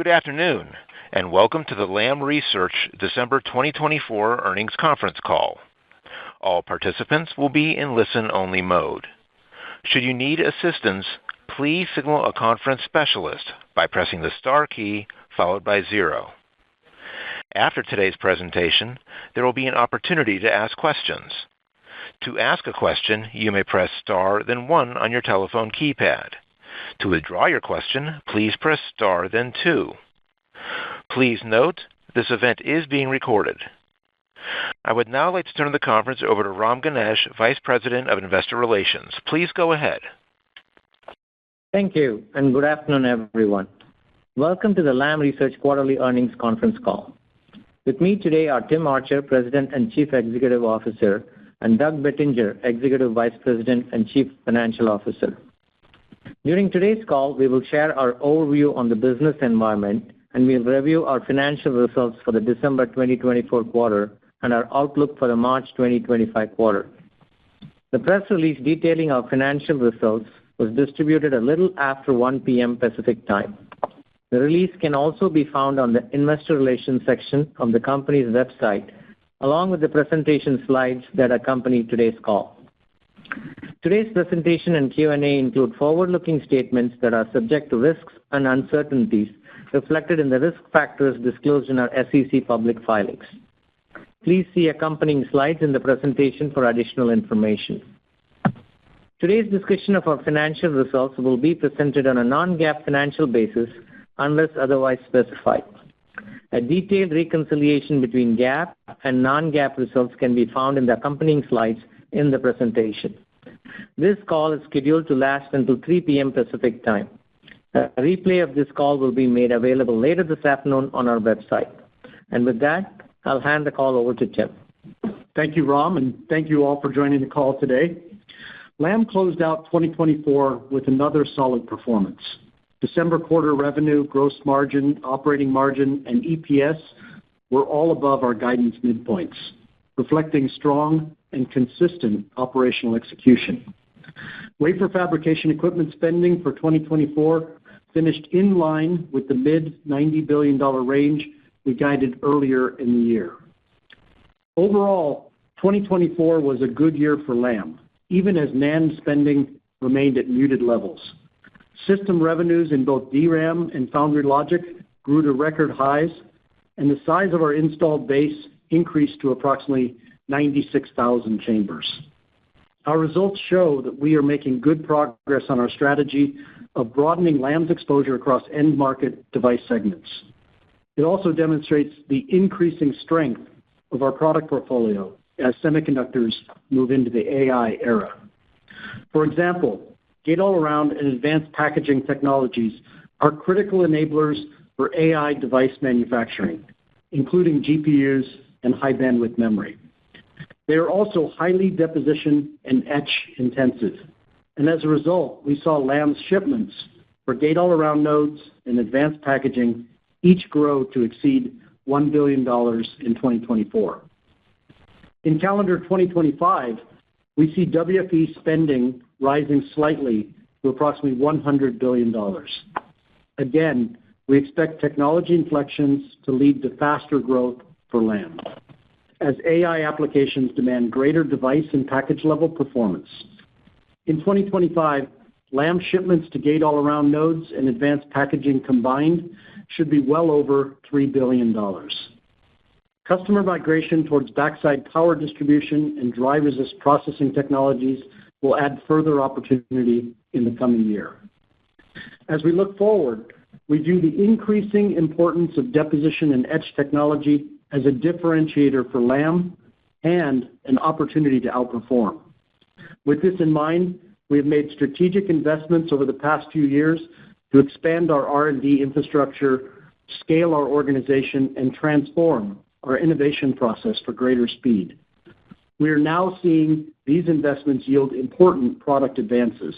Good afternoon, and welcome to the Lam Research December 2024 earnings conference call. All participants will be in listen-only mode. Should you need assistance, please signal a conference specialist by pressing the star key followed by 0. After today's presentation, there will be an opportunity to ask questions. To ask a question, you may press star then 1 on your telephone keypad. To withdraw your question, please press star then 2. Please note, this event is being recorded. I would now like to turn the conference over to Ram Ganesh, Vice President of Investor Relations. Please go ahead. Thank you, and good afternoon, everyone. Welcome to the Lam Research Quarterly Earnings Conference Call. With me today are Tim Archer, President and Chief Executive Officer, and Doug Bettinger, Executive Vice President and Chief Financial Officer. During today's call, we will share our overview on the business environment, and we'll review our financial results for the December 2024 quarter and our outlook for the March 2025 quarter. The press release detailing our financial results was distributed a little after 1 p.m. Pacific Time. The release can also be found on the Investor Relations section of the company's website, along with the presentation slides that accompany today's call. Today's presentation and Q&A include forward-looking statements that are subject to risks and uncertainties reflected in the risk factors disclosed in our SEC public filings. Please see accompanying slides in the presentation for additional information. Today's discussion of our financial results will be presented on a non-GAAP financial basis unless otherwise specified. A detailed reconciliation between GAAP and non-GAAP results can be found in the accompanying slides in the presentation. This call is scheduled to last until 3 p.m. Pacific Time. A replay of this call will be made available later this afternoon on our website. And with that, I'll hand the call over to Tim. Thank you, Ram, and thank you all for joining the call today. Lam closed out 2024 with another solid performance. December quarter revenue, gross margin, operating margin, and EPS were all above our guidance midpoints, reflecting strong and consistent operational execution. Wafer fabrication equipment spending for 2024 finished in line with the mid-$90 billion range we guided earlier in the year. Overall, 2024 was a good year for Lam, even as NAND spending remained at muted levels. System revenues in both DRAM and foundry logic grew to record highs, and the size of our installed base increased to approximately 96,000 chambers. Our results show that we are making good progress on our strategy of broadening Lam's exposure across end-market device segments. It also demonstrates the increasing strength of our product portfolio as semiconductors move into the AI era. For example, gate-all-around and advanced packaging technologies are critical enablers for AI device manufacturing, including GPUs and high-bandwidth memory. They are also highly deposition and etch intensive, and as a result, we saw Lam's shipments for gate-all-around nodes and advanced packaging each grow to exceed $1 billion in 2024. In calendar 2025, we see WFE spending rising slightly to approximately $100 billion. Again, we expect technology inflections to lead to faster growth for Lam, as AI applications demand greater device and package-level performance. In 2025, Lam shipments to gate-all-around nodes and advanced packaging combined should be well over $3 billion. Customer migration towards backside power distribution and dry resist processing technologies will add further opportunity in the coming year. As we look forward, we view the increasing importance of deposition and etch technology as a differentiator for Lam and an opportunity to outperform. With this in mind, we have made strategic investments over the past few years to expand our R&D infrastructure, scale our organization, and transform our innovation process for greater speed. We are now seeing these investments yield important product advances.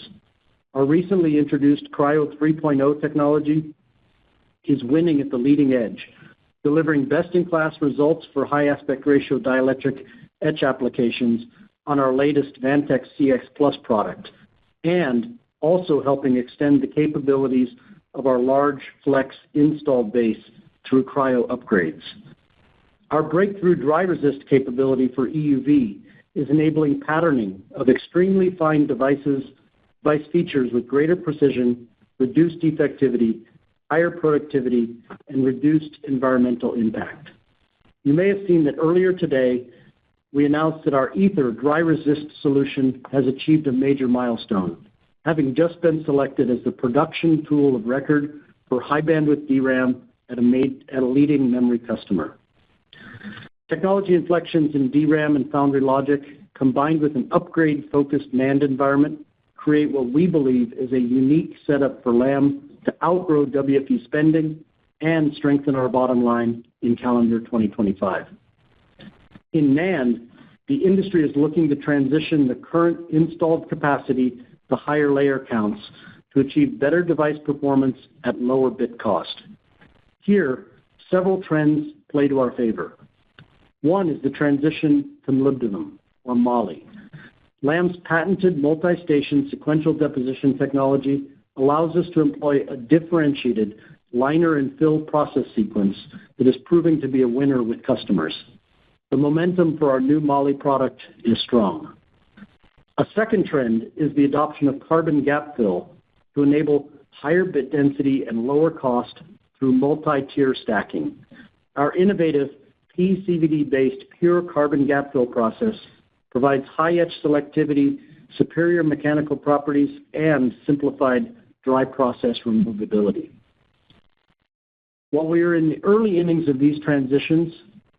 Our recently introduced Cryo 3.0 technology is winning at the leading edge, delivering best-in-class results for high aspect ratio dielectric etch applications on our latest Vantex CX Plus product, and also helping extend the capabilities of our large flex installed base through cryo upgrades. Our breakthrough dry resist capability for EUV is enabling patterning of extremely fine device features with greater precision, reduced defectivity, higher productivity, and reduced environmental impact. You may have seen that earlier today, we announced that our Aether dry resist solution has achieved a major milestone, having just been selected as the production tool of record for high bandwidth DRAM at a leading memory customer. Technology inflections in DRAM and foundry logic, combined with an upgrade-focused NAND environment, create what we believe is a unique setup for Lam to outgrow WFE spending and strengthen our bottom line in calendar 2025. In NAND, the industry is looking to transition the current installed capacity to higher layer counts to achieve better device performance at lower bit cost. Here, several trends play to our favor. One is the transition to molybdenum, or moly. Lam's patented multi-station sequential deposition technology allows us to employ a differentiated liner and fill process sequence that is proving to be a winner with customers. The momentum for our new moly product is strong. A second trend is the adoption of carbon gap fill to enable higher bit density and lower cost through multi-tier stacking. Our innovative PCVD-based pure carbon gap fill process provides high etch selectivity, superior mechanical properties, and simplified dry process removability. While we are in the early innings of these transitions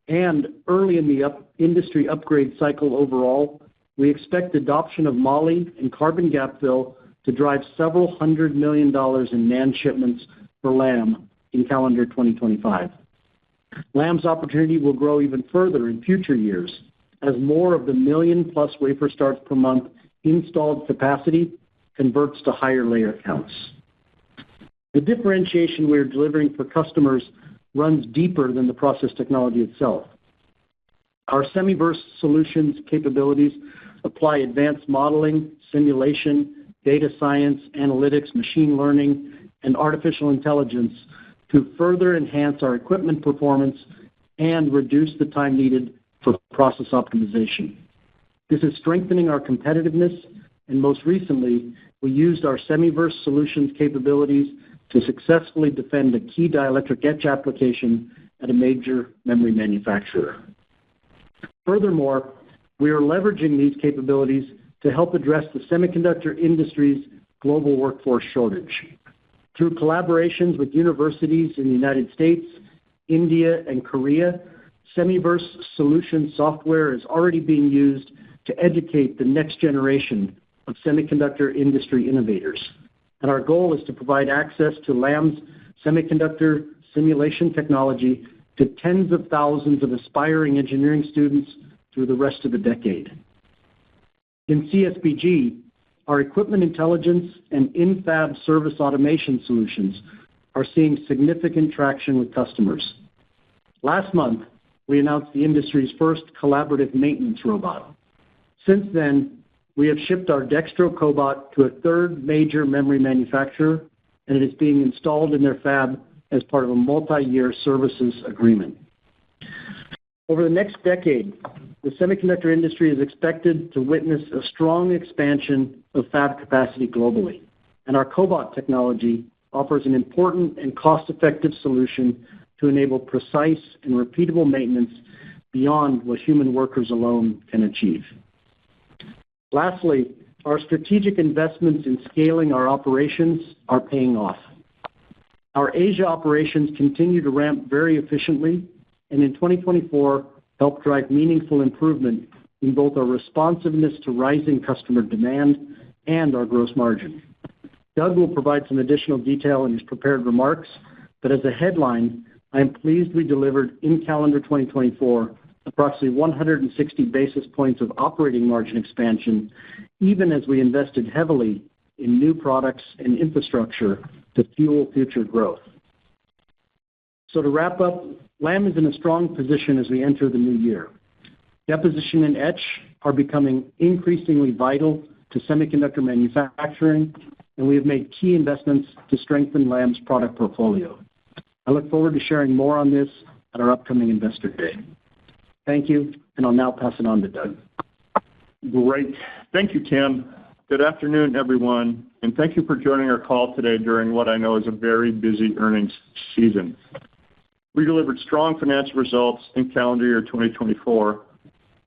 and early in the industry upgrade cycle overall, we expect adoption of moly and carbon gap fill to drive several $100 million in NAND shipments for Lam in calendar 2025. Lam's opportunity will grow even further in future years as more of the million-plus wafer starts per month installed capacity converts to higher layer counts. The differentiation we are delivering for customers runs deeper than the process technology itself. Our Semiverse solutions capabilities apply advanced modeling, simulation, data science, analytics, machine learning, and artificial intelligence to further enhance our equipment performance and reduce the time needed for process optimization. This is strengthening our competitiveness, and most recently, we used our Semiverse solutions capabilities to successfully defend a key dielectric etch application at a major memory manufacturer. Furthermore, we are leveraging these capabilities to help address the semiconductor industry's global workforce shortage. Through collaborations with universities in the United States, India, and Korea, Semiverse solution software is already being used to educate the next generation of semiconductor industry innovators. And our goal is to provide access to Lam's semiconductor simulation technology to tens of thousands of aspiring engineering students through the rest of the decade. In CSBG, our equipment intelligence and in-fab service automation solutions are seeing significant traction with customers. Last month, we announced the industry's first collaborative maintenance robot. Since then, we have shipped our Dextro cobot to a third major memory manufacturer, and it is being installed in their fab as part of a multi-year services agreement. Over the next decade, the semiconductor industry is expected to witness a strong expansion of fab capacity globally, and our cobot technology offers an important and cost-effective solution to enable precise and repeatable maintenance beyond what human workers alone can achieve. Lastly, our strategic investments in scaling our operations are paying off. Our Asia operations continue to ramp very efficiently, and in 2024 helped drive meaningful improvement in both our responsiveness to rising customer demand and our gross margin. Doug will provide some additional detail in his prepared remarks, but as a headline, I am pleased we delivered in calendar 2024 approximately 160 basis points of operating margin expansion, even as we invested heavily in new products and infrastructure to fuel future growth. So to wrap up, Lam is in a strong position as we enter the new year. Deposition and etch are becoming increasingly vital to semiconductor manufacturing, and we have made key investments to strengthen Lam's product portfolio. I look forward to sharing more on this at our upcoming Investor Day. Thank you, and I'll now pass it on to Doug. Great. Thank you, Tim. Good afternoon, everyone, and thank you for joining our call today during what I know is a very busy earnings season. We delivered strong financial results in calendar year 2024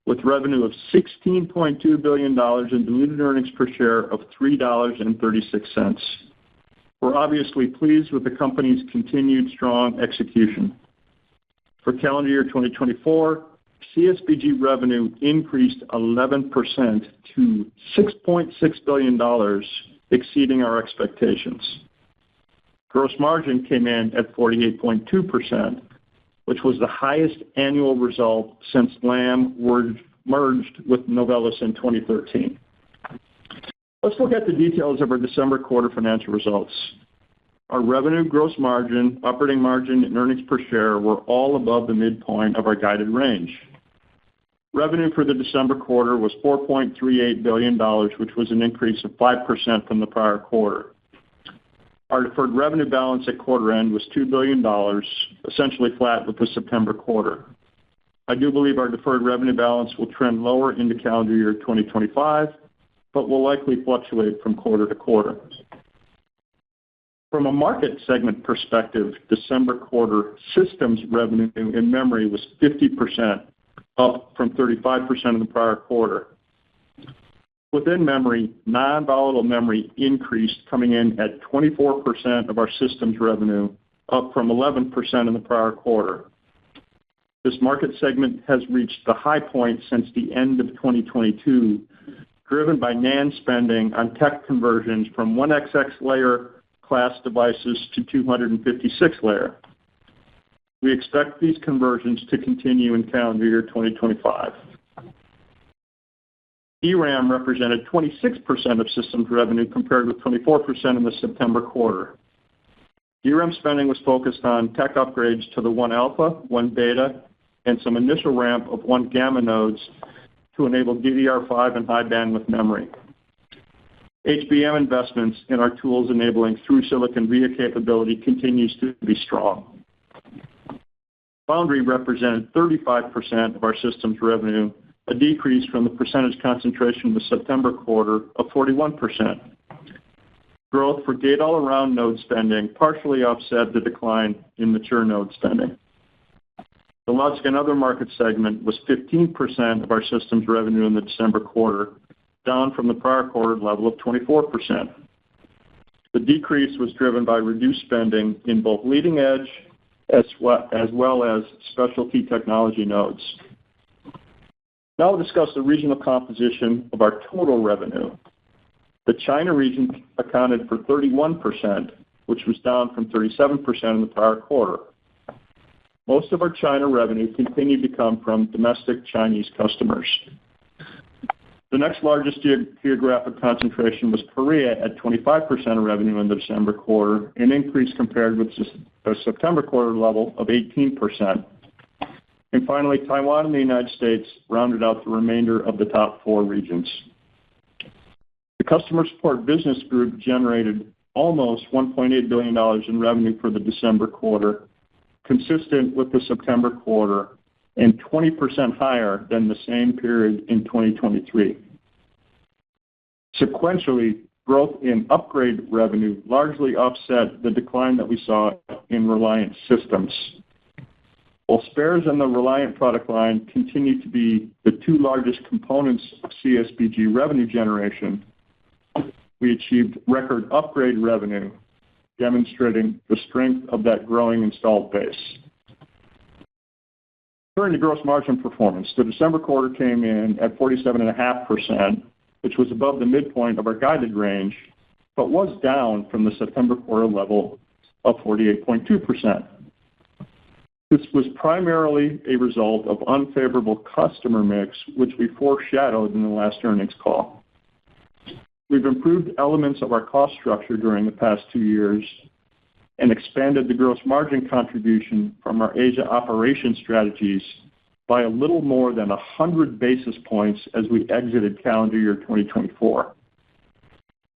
with revenue of $16.2 billion and diluted earnings per share of $3.36. We're obviously pleased with the company's continued strong execution. For calendar year 2024, CSBG revenue increased 11% to $6.6 billion, exceeding our expectations. Gross margin came in at 48.2%, which was the highest annual result since Lam merged with Novellus in 2013. Let's look at the details of our December quarter financial results. Our revenue, gross margin, operating margin, and earnings per share were all above the midpoint of our guided range. Revenue for the December quarter was $4.38 billion, which was an increase of 5% from the prior quarter. Our deferred revenue balance at quarter end was $2 billion, essentially flat with the September quarter. I do believe our deferred revenue balance will trend lower into calendar year 2025, but will likely fluctuate from quarter to quarter. From a market segment perspective, December quarter systems revenue in memory was 50%, up from 35% in the prior quarter. Within memory, non-volatile memory increased, coming in at 24% of our systems revenue, up from 11% in the prior quarter. This market segment has reached the high point since the end of 2022, driven by NAND spending on tech conversions from 1XX layer class devices to 256 layer. We expect these conversions to continue in calendar year 2025. DRAM represented 26% of systems revenue compared with 24% in the September quarter. DRAM spending was focused on tech upgrades to the 1-alpha, 1-beta, and some initial ramp of 1-gamma nodes to enable DDR5 and high bandwidth memory. HBM investments in our tools enabling through-silicon via capability continues to be strong. Foundry represented 35% of our systems revenue, a decrease from the percentage concentration in the September quarter of 41%. Growth for gate-all-around node spending partially offset the decline in mature node spending. The logic and other market segment was 15% of our systems revenue in the December quarter, down from the prior quarter level of 24%. The decrease was driven by reduced spending in both leading edge as well as specialty technology nodes. Now we'll discuss the regional composition of our total revenue. The China region accounted for 31%, which was down from 37% in the prior quarter. Most of our China revenue continued to come from domestic Chinese customers. The next largest geographic concentration was Korea at 25% of revenue in the December quarter, an increase compared with the September quarter level of 18%. And finally, Taiwan and the United States rounded out the remainder of the top four regions. The Customer Support Business Group generated almost $1.8 billion in revenue for the December quarter, consistent with the September quarter, and 20% higher than the same period in 2023. Sequentially, growth in upgrade revenue largely offset the decline that we saw in Reliant systems. While spares and the Reliant product line continue to be the two largest components of CSBG revenue generation, we achieved record upgrade revenue, demonstrating the strength of that growing installed base. Turning to gross margin performance, the December quarter came in at 47.5%, which was above the midpoint of our guided range, but was down from the September quarter level of 48.2%. This was primarily a result of unfavorable customer mix, which we foreshadowed in the last earnings call. We've improved elements of our cost structure during the past 2 years and expanded the gross margin contribution from our Asia operation strategies by a little more than 100 basis points as we exited calendar year 2024.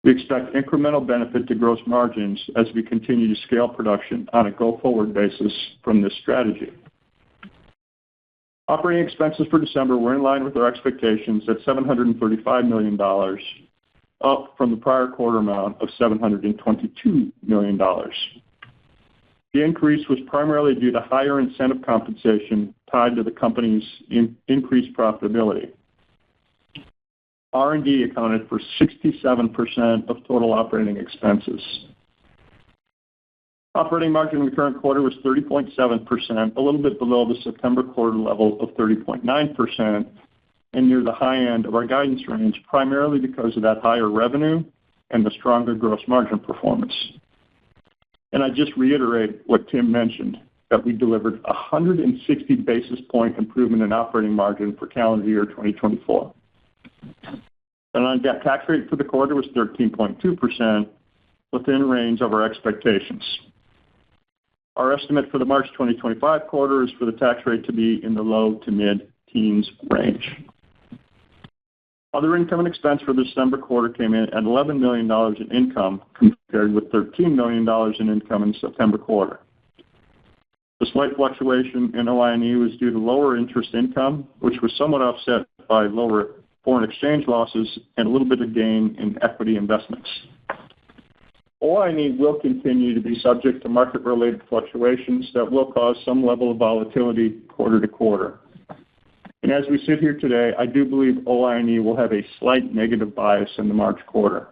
We expect incremental benefit to gross margins as we continue to scale production on a go-forward basis from this strategy. Operating expenses for December were in line with our expectations at $735 million, up from the prior quarter amount of $722 million. The increase was primarily due to higher incentive compensation tied to the company's increased profitability. R&D accounted for 67% of total operating expenses. Operating margin in the current quarter was 30.7%, a little bit below the September quarter level of 30.9%, and near the high end of our guidance range, primarily because of that higher revenue and the stronger gross margin performance. And I just reiterate what Tim mentioned, that we delivered a 160 basis point improvement in operating margin for calendar year 2024. The non-GAAP tax rate for the quarter was 13.2%, within range of our expectations. Our estimate for the March 2025 quarter is for the tax rate to be in the low to mid-teens range. Other income and expense for the December quarter came in at $11 million in income, compared with $13 million in income in the September quarter. The slight fluctuation in OI&E was due to lower interest income, which was somewhat offset by lower foreign exchange losses and a little bit of gain in equity investments. OI&E will continue to be subject to market-related fluctuations that will cause some level of volatility quarter to quarter. And as we sit here today, I do believe OI&E will have a slight negative bias in the March quarter.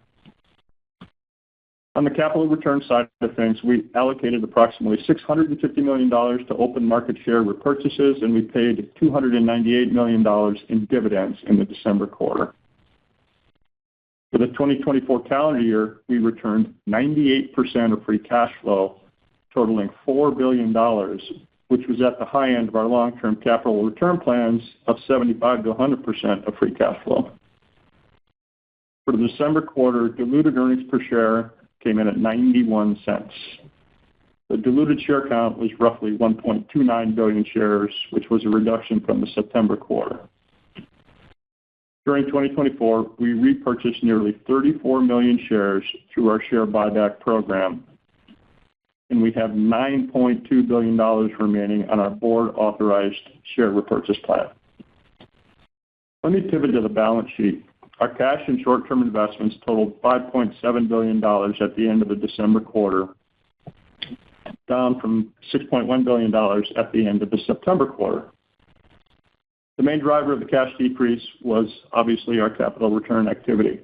On the capital return side of things, we allocated approximately $650 million to open market share repurchases, and we paid $298 million in dividends in the December quarter. For the 2024 calendar year, we returned 98% of free cash flow, totaling $4 billion, which was at the high end of our long-term capital return plans of 75 to 100% of free cash flow. For the December quarter, diluted earnings per share came in at 91 cents. The diluted share count was roughly 1.29 billion shares, which was a reduction from the September quarter. During 2024, we repurchased nearly 34 million shares through our share buyback program, and we have $9.2 billion remaining on our board-authorized share repurchase plan. Let me pivot to the balance sheet. Our cash and short-term investments totaled $5.7 billion at the end of the December quarter, down from $6.1 billion at the end of the September quarter. The main driver of the cash decrease was obviously our capital return activity.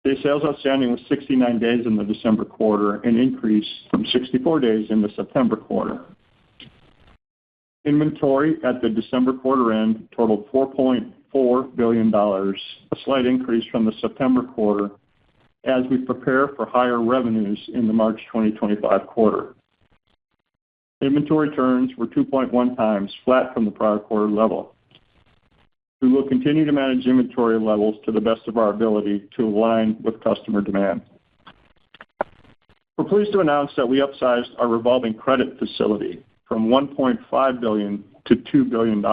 Day sales outstanding was 69 days in the December quarter, an increase from 64 days in the September quarter. Inventory at the December quarter end totaled $4.4 billion, a slight increase from the September quarter, as we prepare for higher revenues in the March 2025 quarter. Inventory turns were 2.1 times, flat from the prior quarter level. We will continue to manage inventory levels to the best of our ability to align with customer demand. We're pleased to announce that we upsized our revolving credit facility from $1.5 billion to $2 billion.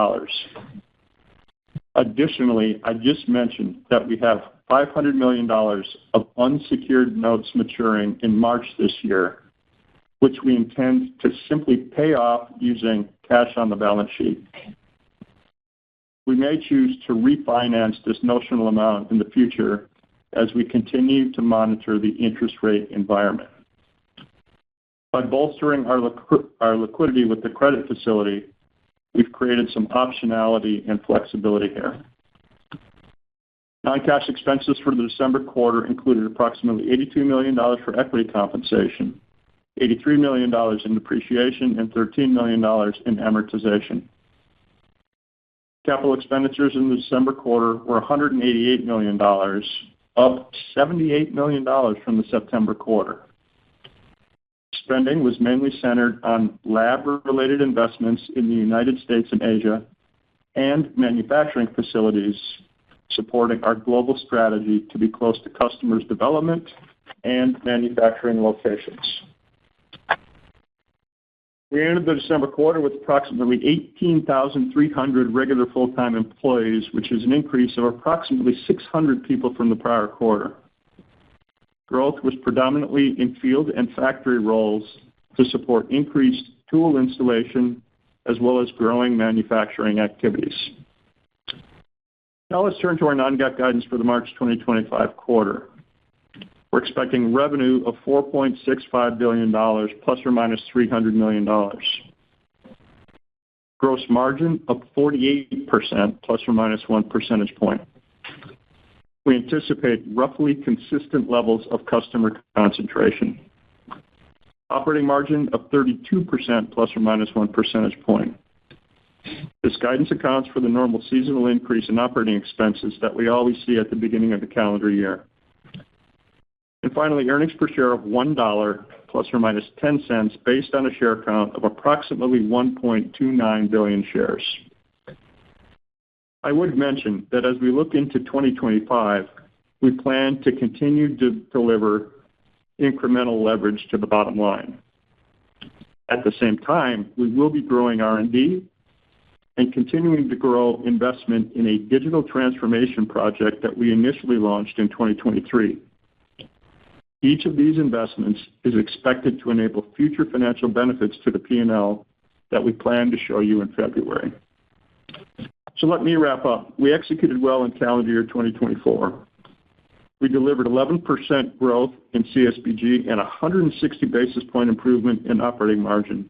Additionally, I just mentioned that we have $500 million of unsecured notes maturing in March this year, which we intend to simply pay off using cash on the balance sheet. We may choose to refinance this notional amount in the future as we continue to monitor the interest rate environment. By bolstering our liquidity with the credit facility, we've created some optionality and flexibility here. Non-cash expenses for the December quarter included approximately $82 million for equity compensation, $83 million in depreciation, and $13 million in amortization. Capital expenditures in the December quarter were $188 million, up $78 million from the September quarter. Spending was mainly centered on lab-related investments in the United States and Asia and manufacturing facilities supporting our global strategy to be close to customers' development and manufacturing locations. We ended the December quarter with approximately 18,300 regular full-time employees, which is an increase of approximately 600 people from the prior quarter. Growth was predominantly in field and factory roles to support increased tool installation as well as growing manufacturing activities. Now let's turn to our non-GAAP guidance for the March 2025 quarter. We're expecting revenue of $4.65 billion plus or minus $300 million. Gross margin of 48% plus or minus 1 percentage point. We anticipate roughly consistent levels of customer concentration. Operating margin of 32% plus or minus 1 percentage point. This guidance accounts for the normal seasonal increase in operating expenses that we always see at the beginning of the calendar year. And finally, earnings per share of $1 plus or minus 10 cents based on a share count of approximately 1.29 billion shares. I would mention that as we look into 2025, we plan to continue to deliver incremental leverage to the bottom line. At the same time, we will be growing R&D and continuing to grow investment in a digital transformation project that we initially launched in 2023. Each of these investments is expected to enable future financial benefits to the P&L that we plan to show you in February. So let me wrap up. We executed well in calendar year 2024. We delivered 11% growth in CSBG and 160 basis point improvement in operating margin,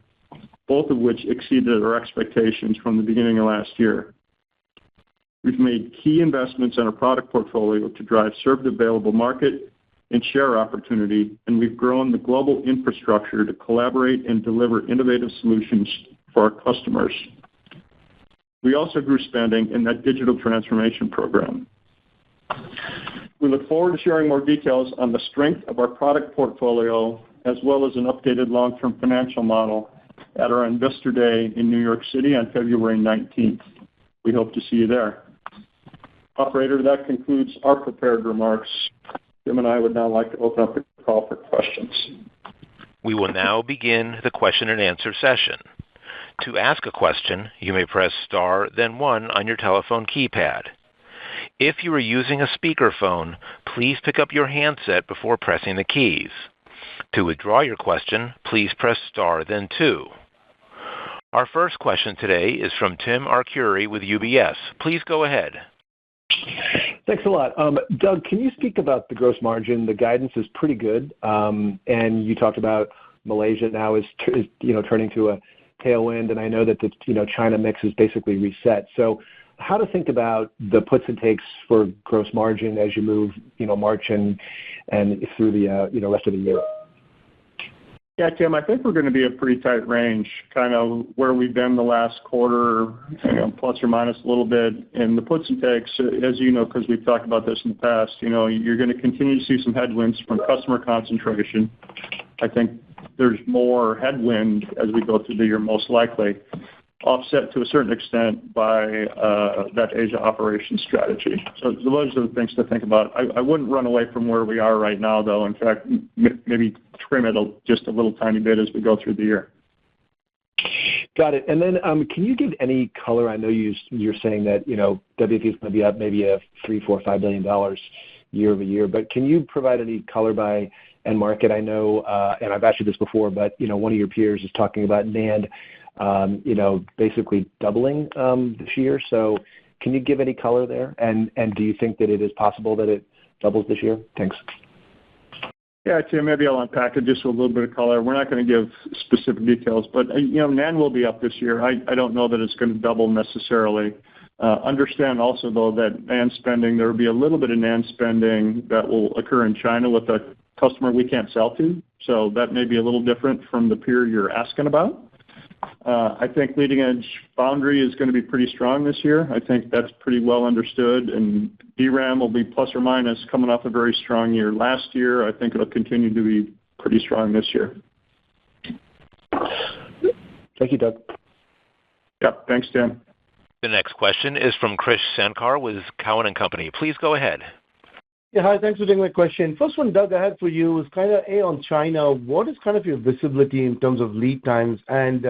both of which exceeded our expectations from the beginning of last year. We've made key investments in our product portfolio to drive served available market and share opportunity, and we've grown the global infrastructure to collaborate and deliver innovative solutions for our customers. We also grew spending in that digital transformation program. We look forward to sharing more details on the strength of our product portfolio as well as an updated long-term financial model at our Investor Day in New York City on February 19th. We hope to see you there. Operator, that concludes our prepared remarks. Jim and I would now like to open up the call for questions. We will now begin the question and answer session. To ask a question, you may press star, then 1 on your telephone keypad. If you are using a speakerphone, please pick up your handset before pressing the keys. To withdraw your question, please press star, then 2. Our first question today is from Tim Arcuri with UBS. Please go ahead. Thanks a lot. Doug, can you speak about the gross margin? The guidance is pretty good, and you talked about Malaysia now is turning to a tailwind, and I know that the China mix is basically reset. So how to think about the puts and takes for gross margin as you move March and through the rest of the year? Yeah, Tim, I think we're going to be a pretty tight range, kind of where we've been the last quarter, plus or minus a little bit. And the puts and takes, as you know, because we've talked about this in the past, you're going to continue to see some headwinds from customer concentration. I think there's more headwind as we go through the year, most likely, offset to a certain extent by that Asia operations strategy. So those are the things to think about. I wouldn't run away from where we are right now, though. In fact, maybe trim it just a little tiny bit as we go through the year. Got it. And then can you give any color? I know you're saying that WFE is going to be up maybe $3, $4, $5 billion year over year, but can you provide any color by end market? I know, and I've asked you this before, but one of your peers is talking about NAND basically doubling this year. So can you give any color there? And do you think that it is possible that it doubles this year? Thanks. Yeah, Tim, maybe I'll unpack it just with a little bit of color. We're not going to give specific details, but NAND will be up this year. I don't know that it's going to double necessarily. Understand also, though, that NAND spending, there will be a little bit of NAND spending that will occur in China with a customer we can't sell to. So that may be a little different from the peer you're asking about. I think leading edge foundry is going to be pretty strong this year. I think that's pretty well understood. And DRAM will be plus or minus coming off a very strong year last year. I think it'll continue to be pretty strong this year. Thank you, Doug. Yep. Thanks, Tim. The next question is from Krish Sankar with Cowen and Company. Please go ahead. Yeah, hi. Thanks for taking my question. First one, Doug, I had for you is kind of on China. What is kind of your visibility in terms of lead times? And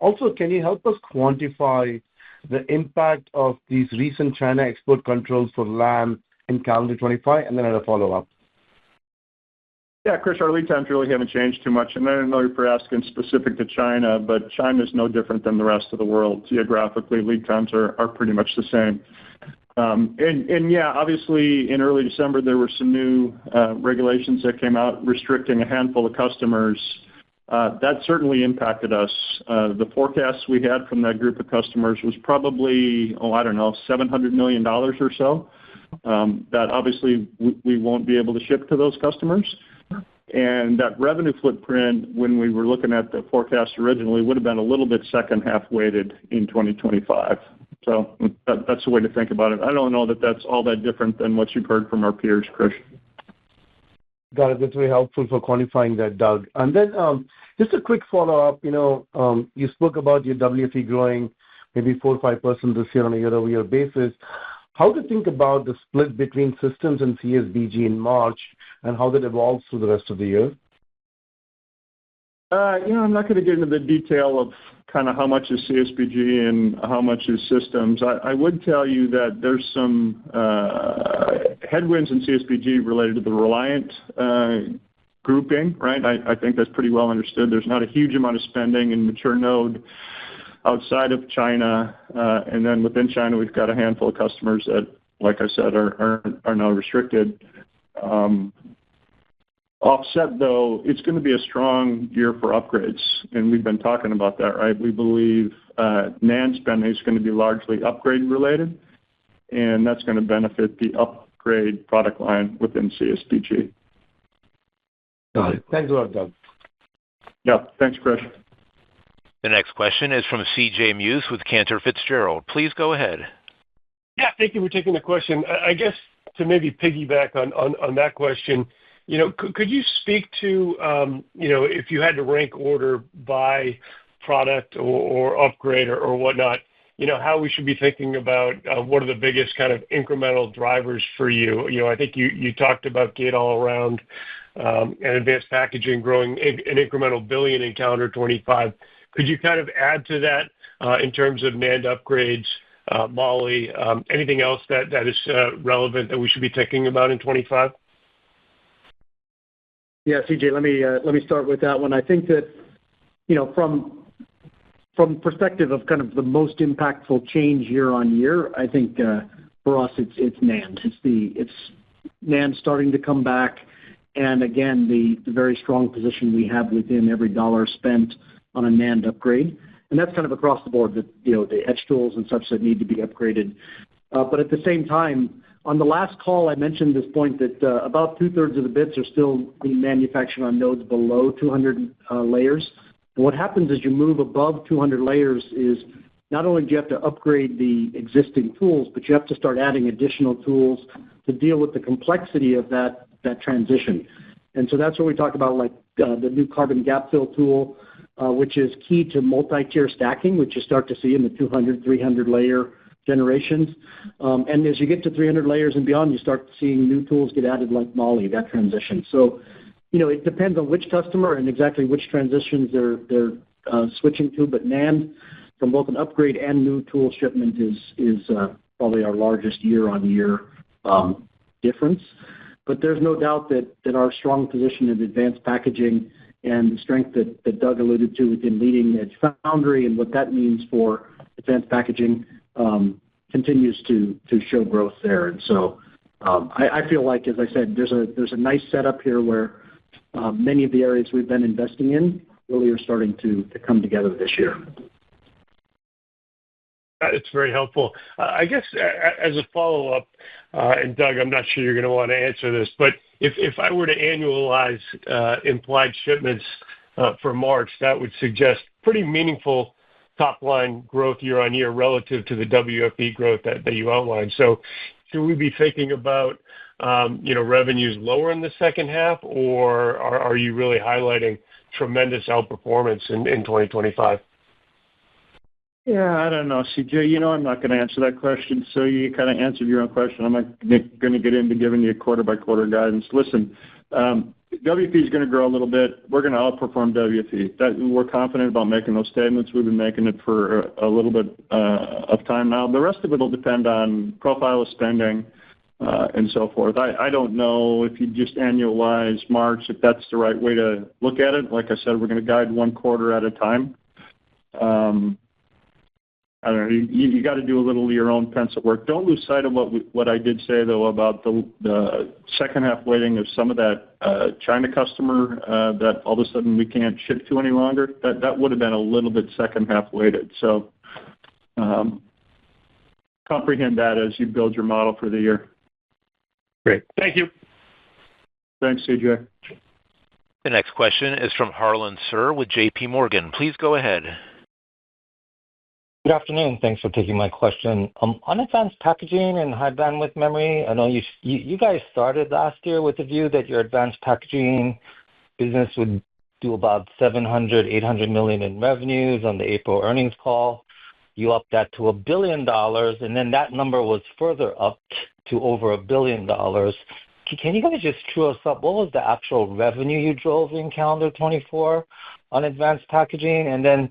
also, can you help us quantify the impact of these recent China export controls for Lam in calendar 25? And then I have a follow-up. Yeah, Krish, our lead times really haven't changed too much. And I don't know if you're asking specific to China, but China is no different than the rest of the world. Geographically, lead times are pretty much the same. Yeah, obviously in early December, there were some new regulations that came out restricting a handful of customers. That certainly impacted us. The forecasts we had from that group of customers was probably, $700 million or so. That obviously we won't be able to ship to those customers. And that revenue footprint, when we were looking at the forecast originally, would have been a little bit second half weighted in 2025. So that's the way to think about it. I don't know that that's all that different than what you've heard from our peers, Krish. Got it. That's very helpful for quantifying that, Doug. And then just a quick follow-up. You spoke about your WFE growing maybe 4 or 5% this year on a year-over-year basis. How to think about the split between systems and CSBG in March and how that evolves through the rest of the year? I'm not going to get into the detail of kind of how much is CSBG and how much is systems. I would tell you that there's some headwinds in CSBG related to the Reliant grouping, right? I think that's pretty well understood. There's not a huge amount of spending in mature node outside of China. And then within China, we've got a handful of customers that, like I said, are now restricted. Offset, though, it's going to be a strong year for upgrades, and we've been talking about that, right? We believe NAND spending is going to be largely upgrade related, and that's going to benefit the upgrade product line within CSBG. Got it. Thanks a lot, Doug. Yeah, thanks, Krish. The next question is from C.J. Muse with Cantor Fitzgerald. Please go ahead. Yeah, thank you for taking the question. I guess to maybe piggyback on that question, could you speak to, if you had to rank order by product or upgrade or whatnot, how we should be thinking about what are the biggest kind of incremental drivers for you? I think you talked about gate-all-around and advanced packaging growing an incremental $1 billion in calendar 2025. Could you kind of add to that in terms of NAND upgrades, Moly, anything else that is relevant that we should be thinking about in 2025? Yeah, CJ, let me start with that one. I think that, from perspective of kind of the most impactful change year on year, I think for us it's NAND. It's NAND starting to come back, and again the very strong position we have within every dollar spent on a NAND upgrade, and that's kind of across the board. The etch tools and such that need to be upgraded, but at the same time. On the last call, I mentioned this point that about 2/3 of the bits are still being manufactured on nodes below 200 layers. And what happens as you move above 200 layers is not only do you have to upgrade the existing tools, but you have to start adding additional tools to deal with the complexity of that transition. And so that's where we talk about like the new carbon gap fill tool, which is key to multi-tier stacking, which you start to see in the 200, 300 layer generations. And as you get to 300 layers and beyond, you start seeing new tools get added like Moly, that transition. So, it depends on which customer and exactly which transitions they're switching to, but NAND from both an upgrade and new tool shipment is probably our largest year-on-year difference. But there's no doubt that our strong position in advanced packaging and the strength that Doug alluded to within leading edge foundry and what that means for advanced packaging continues to show growth there. And so I feel like, as I said, there's a nice setup here where many of the areas we've been investing in really are starting to come together this year. It's very helpful. I guess as a follow-up, and Doug, I'm not sure you're going to want to answer this, but if I were to annualize implied shipments for March, that would suggest pretty meaningful top-line growth year-on-year relative to the WFE growth that you outlined. So should we be thinking about revenues lower in the second half, or are you really highlighting tremendous outperformance in 2025? Yeah, I don't know, CJ. I'm not going to answer that question. So you kind of answered your own question. I'm not going to get into giving you quarter-by-quarter guidance. Listen, WFE is going to grow a little bit. We're going to outperform WFE. We're confident about making those statements. We've been making it for a little bit of time now. The rest of it will depend on profile of spending, and so forth. I don't know if you just annualize March, if that's the right way to look at it. Like I said, we're going to guide one quarter at a time. I don't know. You got to do a little of your own pencil work. Don't lose sight of what I did say, though, about the second half weighting of some of that China customer that all of a sudden we can't ship to any longer. That would have been a little bit second half weighted. So comprehend that as you build your model for the year. Great. Thank you. Thanks, CJ. The next question is from Harlan Sur with J.P. Morgan. Please go ahead. Good afternoon. Thanks for taking my question. On advanced packaging and high bandwidth memory, I know you guys started last year with the view that your advanced packaging business would do about $700-800 million in revenues on the April earnings call. You upped that to $1 billion, and then that number was further upped to over $1 billion. Can you guys just true us up? What was the actual revenue you drove in calendar 24 on advanced packaging? And then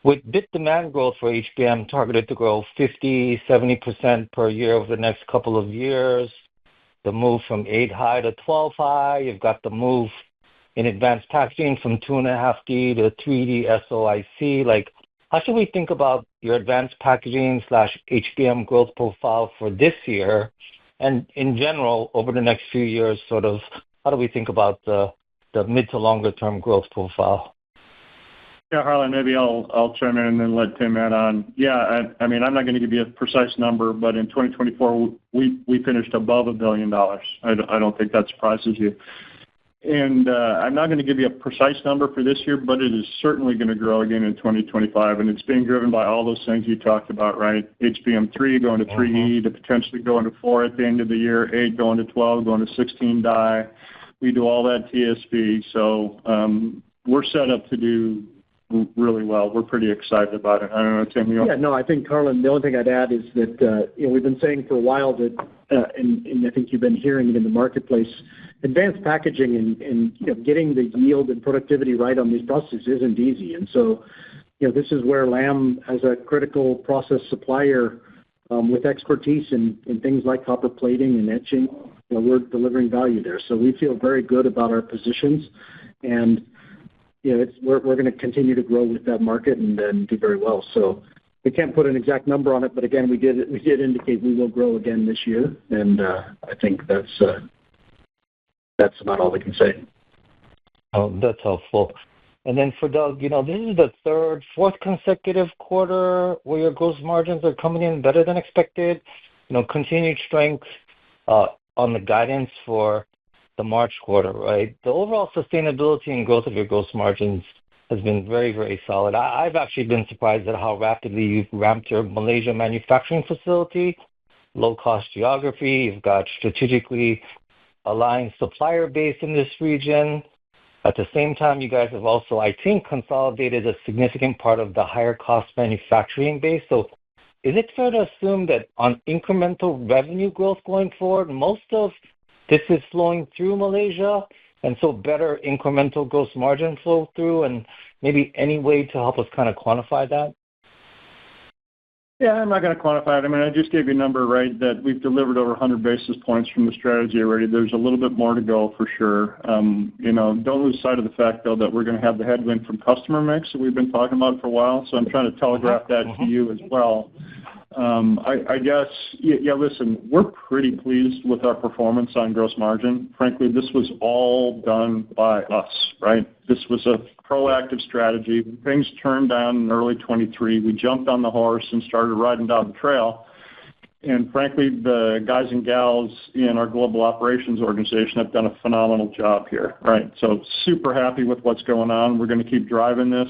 with bit demand growth for HBM targeted to grow 50-70% per year over the next couple of years, the move from 8 high to 12 high, you've got the move in advanced packaging from 2.5D to 3D SOIC. Like, how should we think about your advanced packaging / HBM growth profile for this year? And in general, over the next few years, sort of, how do we think about the mid to longer term growth profile? Yeah, Harlan, maybe I'll chime in and then let Tim add on. Yeah, I mean, I'm not going to give you a precise number, but in 2024, we finished above $1 billion. I don't think that surprises you. And I'm not going to give you a precise number for this year, but it is certainly going to grow again in 2025. And it's being driven by all those things you talked about, right? HBM3 going to 3E to potentially going to 4 at the end of the year, 8 going to 12, going to 16 die. We do all that TSV. So we're set up to do really well. We're pretty excited about it. I don't know, Tim, you want? Yeah, no, I think, Harlan, the only thing I'd add is that we've been saying for a while that, and I think you've been hearing it in the marketplace, advanced packaging and getting the yield and productivity right on these processes isn't easy. And so, this is where Lam, as a critical process supplier with expertise in things like copper plating and etching, we're delivering value there. So we feel very good about our positions, and we're going to continue to grow with that market and then do very well. So we can't put an exact number on it, but again, we did indicate we will grow again this year, and I think that's about all we can say. Oh, that's helpful. And then for Doug, this is the fourth consecutive quarter where your gross margins are coming in better than expected. Continued strength on the guidance for the March quarter, right? The overall sustainability and growth of your gross margins has been very, very solid. I've actually been surprised at how rapidly you've ramped your Malaysia manufacturing facility, low-cost geography. You've got strategically aligned supplier base in this region. At the same time, you guys have also, I think, consolidated a significant part of the higher cost manufacturing base. So is it fair to assume that on incremental revenue growth going forward, most of this is flowing through Malaysia, and so better incremental gross margin flow through, and maybe any way to help us kind of quantify that? Yeah, I'm not going to quantify it. I mean, I just gave you a number, right, that we've delivered over 100 basis points from the strategy already. There's a little bit more to go for sure. Don't lose sight of the fact, though, that we're going to have the headwind from customer mix that we've been talking about for a while. So I'm trying to telegraph that to you as well. I guess, listen, we're pretty pleased with our performance on gross margin. Frankly, this was all done by us, right? This was a proactive strategy. Things turned down in early 23. We jumped on the horse and started riding down the trail. And frankly, the guys and gals in our global operations organization have done a phenomenal job here, right? So super happy with what's going on. We're going to keep driving this.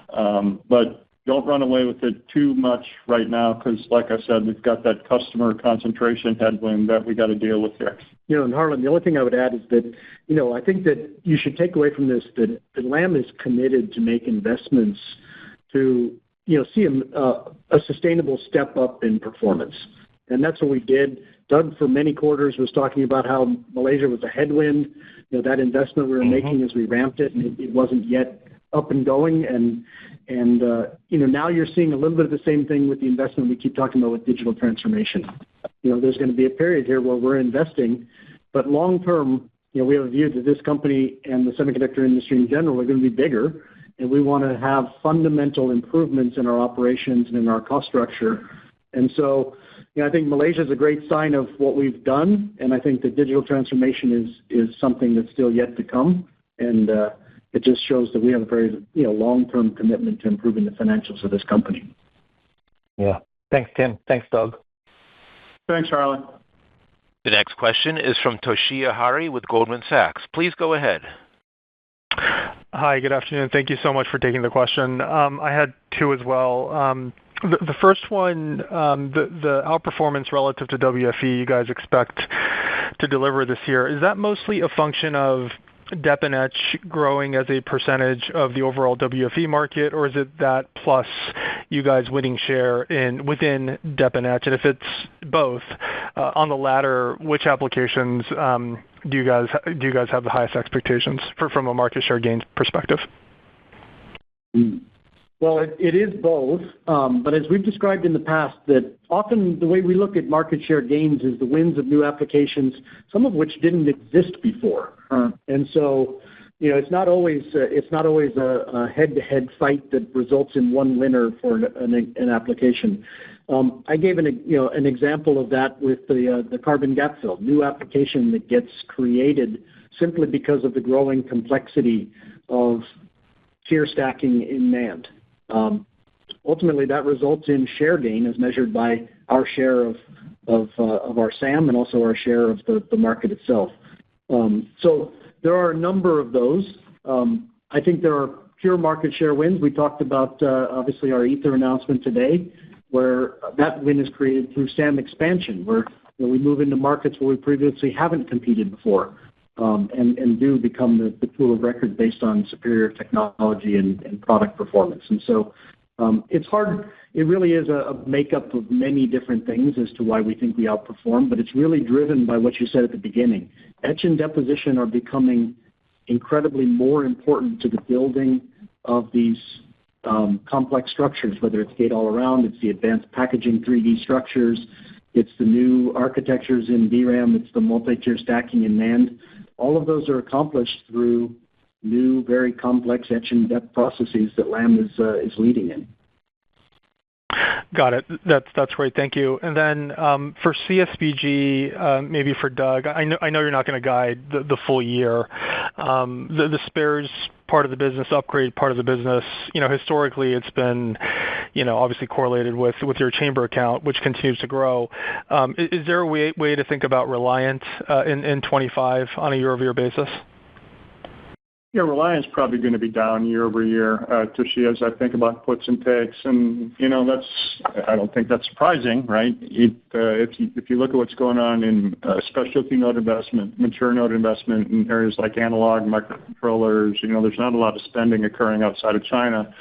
But don't run away with it too much right now because, like I said, we've got that customer concentration headwind that we got to deal with here. And Harlan, the only thing I would add is that, I think that you should take away from this that Lam is committed to make investments to, see a sustainable step up in performance. And that's what we did. Doug, for many quarters, was talking about how Malaysia was a headwind, that investment we were making as we ramped it, and it wasn't yet up and going. And now you're seeing a little bit of the same thing with the investment we keep talking about with digital transformation. there's going to be a period here where we're investing, but long term, we have a view that this company and the semiconductor industry in general are going to be bigger, and we want to have fundamental improvements in our operations and in our cost structure. And so, I think Malaysia is a great sign of what we've done, and I think the digital transformation is something that's still yet to come, and it just shows that we have a very long-term commitment to improving the financials of this company. Yeah. Thanks, Tim. Thanks, Doug. Thanks, Harlan. The next question is from Toshiya Hari with Goldman Sachs. Please go ahead. Hi, good afternoon. Thank you so much for taking the question. I had two as well. The first one, the outperformance relative to WFE you guys expect to deliver this year, is that mostly a function of Dep and Etch growing as a percentage of the overall WFE market, or is it that plus you guys winning share within Dep and Etch? And if it's both, on the latter, which applications do you guys have the highest expectations from a market share gains perspective? Well, it is both, but as we've described in the past, that often the way we look at market share gains is the wins of new applications, some of which didn't exist before. And so, it's not always a head-to-head fight that results in one winner for an application. I gave an example of that with the carbon gap fill, new application that gets created simply because of the growing complexity of tier stacking in NAND. Ultimately, that results in share gain as measured by our share of our SAM and also our share of the market itself. So there are a number of those. I think there are pure market share wins. We talked about, obviously, our Ether announcement today, where that win is created through SAM expansion, where we move into markets where we previously haven't competed before, and do become the tool of record based on superior technology and product performance. And so it's hard. It really is a makeup of many different things as to why we think we outperform, but it's really driven by what you said at the beginning. Etch and deposition are becoming incredibly more important to the building of these complex structures, whether it's gate-all-around, it's the advanced packaging 3D structures, it's the new architectures in DRAM, it's the multi-tier stacking in NAND. All of those are accomplished through new, very complex etch and dep processes that Lam is leading in. Got it. That's great. Thank you. And then for CSBG, maybe for Doug, I know you're not going to guide the full year. The spares part of the business, upgrade part of the business, historically it's been, obviously correlated with your chamber account, which continues to grow. Is there a way to think about Reliant in 25 on a year-over-year basis? Yeah, Reliant's probably going to be down year over year, Toshiya, as I think about puts and takes. And, I don't think that's surprising, right? If you look at what's going on in specialty node investment, mature node investment in areas like analog, microcontrollers, there's not a lot of spending occurring outside of China.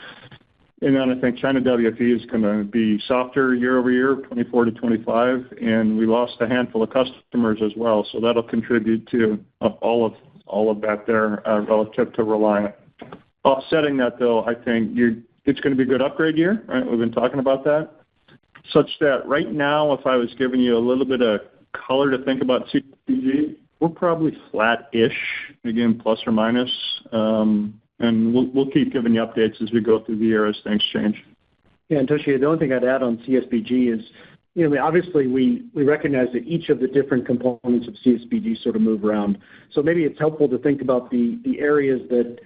And then I think China WFE is going to be softer year over year, 24 to 25, and we lost a handful of customers as well. So that'll contribute to all of that there relative to Reliant. Offsetting that, though, I think it's going to be a good upgrade year, right? We've been talking about that. Such that right now, if I was giving you a little bit of color to think about CPG, we're probably flat-ish, again, plus or minus. And we'll keep giving you updates as we go through the year as things change. Yeah, and Toshiya, the only thing I'd add on CSBG is, obviously we recognize that each of the different components of CSBG sort of move around. So maybe it's helpful to think about the areas that,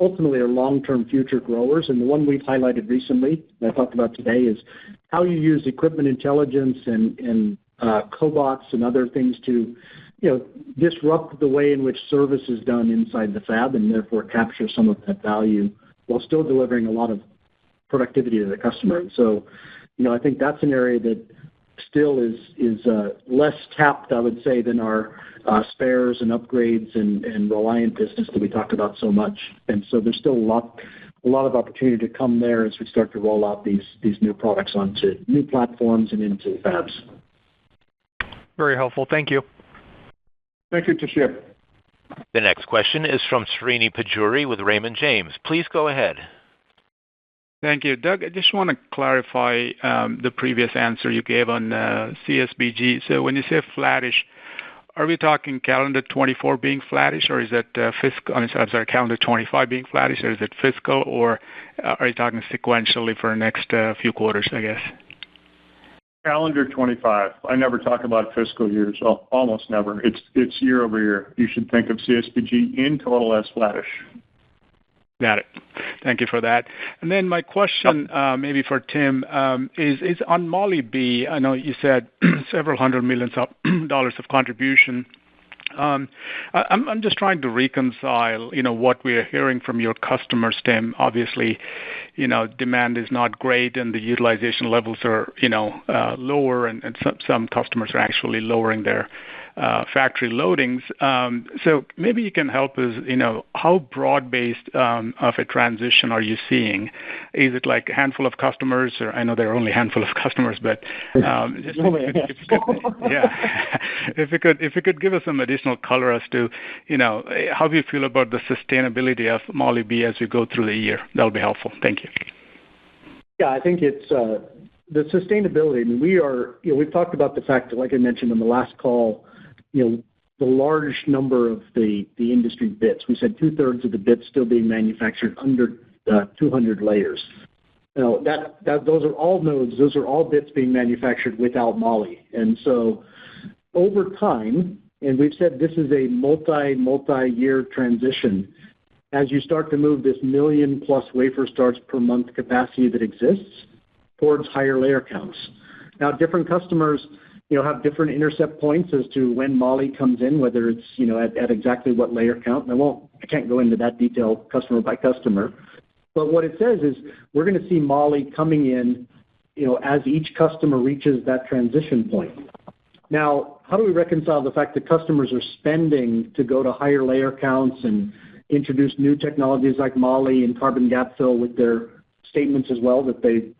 ultimately are long-term future growers. And the one we've highlighted recently, that I talked about today, is how you use equipment intelligence and cobots and other things to, disrupt the way in which service is done inside the fab and therefore capture some of that value while still delivering a lot of productivity to the customer. And so, I think that's an area that still is less tapped, I would say, than our spares and upgrades and Reliant business that we talked about so much. And so there's still a lot of opportunity to come there as we start to roll out these new products onto new platforms and into fabs. Very helpful. Thank you. Thank you, Toshiya. The next question is from Srini Pajjuri with Raymond James. Please go ahead. Thank you. Doug, I just want to clarify the previous answer you gave on CSBG. So when you say flattish, are we talking calendar 24 being flattish, or is it fiscal? I'm sorry, calendar 25 being flattish, or is it fiscal, or are you talking sequentially for the next few quarters, I guess? Calendar 25. I never talk about fiscal years, well, almost never. It's year over year. You should think of CSBG in total as flattish. Got it. Thank you for that. And then my question, maybe for Tim, is on Moly B. I know you said several $100 million of contribution. I'm just trying to reconcile, what we are hearing from your customers, Tim. Obviously, demand is not great and the utilization levels are, lower, and some customers are actually lowering their factory loadings. So maybe you can help us, how broad-based of a transition are you seeing? Is it like a handful of customers, or I know there are only a handful of customers, but if you could give us some additional color as to, how do you feel about the sustainability of Moly B as we go through the year? That'll be helpful. Thank you. Yeah, I think it's the sustainability. I mean, we've talked about the fact that, like I mentioned on the last call, the large number of the industry bits. We said 2/3 of the bits still being manufactured under 200 layers. Those are all nodes. Those are all bits being manufactured without Moly. And so over time, and we've said this is a multi-year transition, as you start to move this 1 million+ wafer starts per month capacity that exists towards higher layer counts. Now, different customers have different intercept points as to when Moly comes in, whether it's at exactly what layer count. And I can't go into that detail customer by customer. But what it says is we're going to see Moly coming in, as each customer reaches that transition point. Now, how do we reconcile the fact that customers are spending to go to higher layer counts and introduce new technologies like Moly and carbon gap fill with their statements as well that they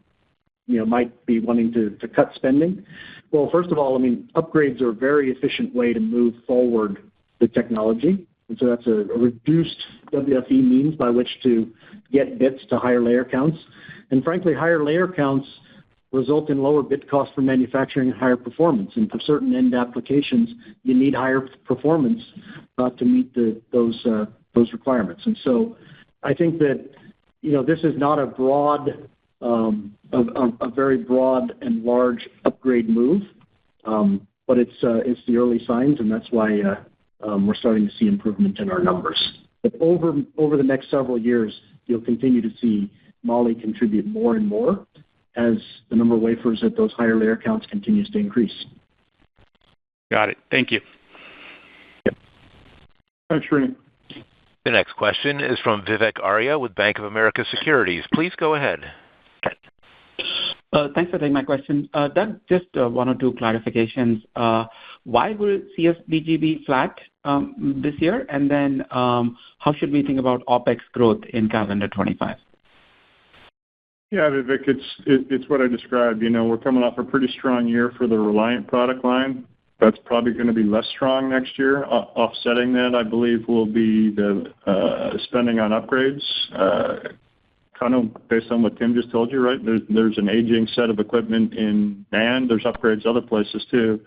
might be wanting to cut spending? Well, first of all, I mean, upgrades are a very efficient way to move forward the technology. And so that's a reduced WFE means by which to get bits to higher layer counts. And frankly, higher layer counts result in lower bit costs for manufacturing and higher performance. And for certain end applications, you need higher performance to meet those requirements. And so I think that this is not a very broad and large upgrade move, but it's the early signs, and that's why we're starting to see improvement in our numbers. But over the next several years, you'll continue to see Moly contribute more and more as the number of wafers at those higher layer counts continues to increase. Got it. Thank you. Yep. Thanks, Srini. The next question is from Vivek Arya with Bank of America Securities. Please go ahead. Thanks for taking my question. Doug, just one or two clarifications. Why will CSBG be flat this year? And then how should we think about OpEx growth in calendar 25? Yeah, Vivek, it's what I described. We're coming off a pretty strong year for the Reliant product line. That's probably going to be less strong next year. Offsetting that, I believe, will be the spending on upgrades. Kind of based on what Tim just told you, right? There's an aging set of equipment in NAND. There's upgrades other places too.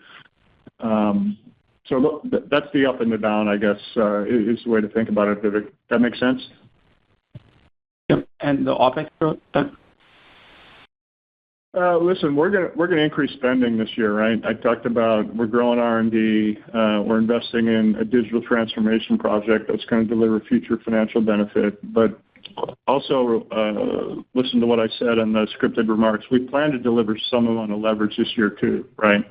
So that's the up and the down, I guess, is the way to think about it, Vivek. That makes sense? Yep. And the OpEx growth, Doug? Listen, we're gonna increase spending this year, right? I talked about we're growing R&D. We're investing in a digital transformation project that's going to deliver future financial benefit. But also, listen to what I said in the scripted remarks. We plan to deliver some amount of leverage this year too, right?